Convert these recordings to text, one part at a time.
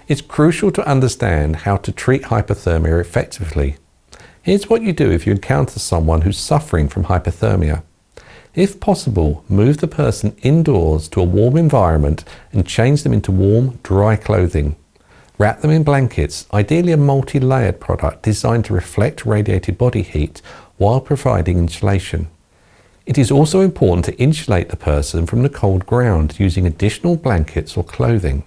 It's crucial to understand how to treat hypothermia effectively. Here's what you do if you encounter someone who's suffering from hypothermia. If possible, move the person indoors to a warm environment and change them into warm, dry clothing. Wrap them in blankets, ideally a multi-layered product designed to reflect radiated body heat while providing insulation. It is also important to insulate the person from the cold ground using additional blankets or clothing.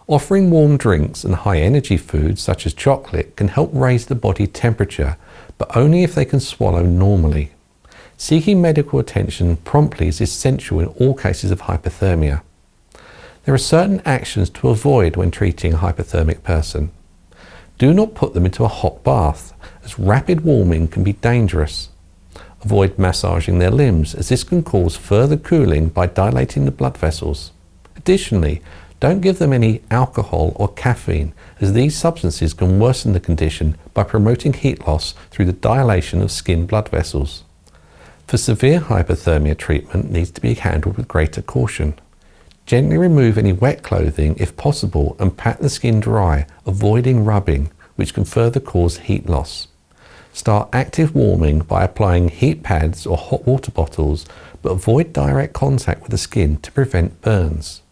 Offering warm drinks and high-energy foods such as chocolate can help raise the body temperature, but only if they can swallow normally. Seeking medical attention promptly is essential in all cases of hypothermia. There are certain actions to avoid when treating a hypothermic person. Do not put them into a hot bath, as rapid warming can be dangerous. Avoid massaging their limbs, as this can cause further cooling by dilating the blood vessels. Additionally, don't give them any alcohol or caffeine, as these substances can worsen the condition by promoting heat loss through the dilation of skin blood vessels. For severe hypothermia, treatment needs to be handled with greater caution. Gently remove any wet clothing if possible and pat the skin dry, avoiding rubbing, which can further cause heat loss. Start active warming by applying heat pads or hot water bottles, but avoid direct contact with the skin to prevent burns.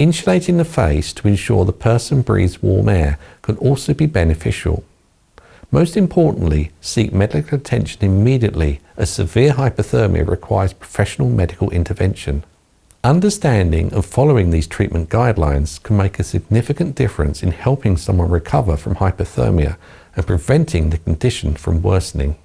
Insulating the face to ensure the person breathes warm air can also be beneficial. Most importantly, seek medical attention immediately, as severe hypothermia requires professional medical intervention. Understanding and following these treatment guidelines can make a significant difference in helping someone recover from hypothermia and preventing the condition from worsening.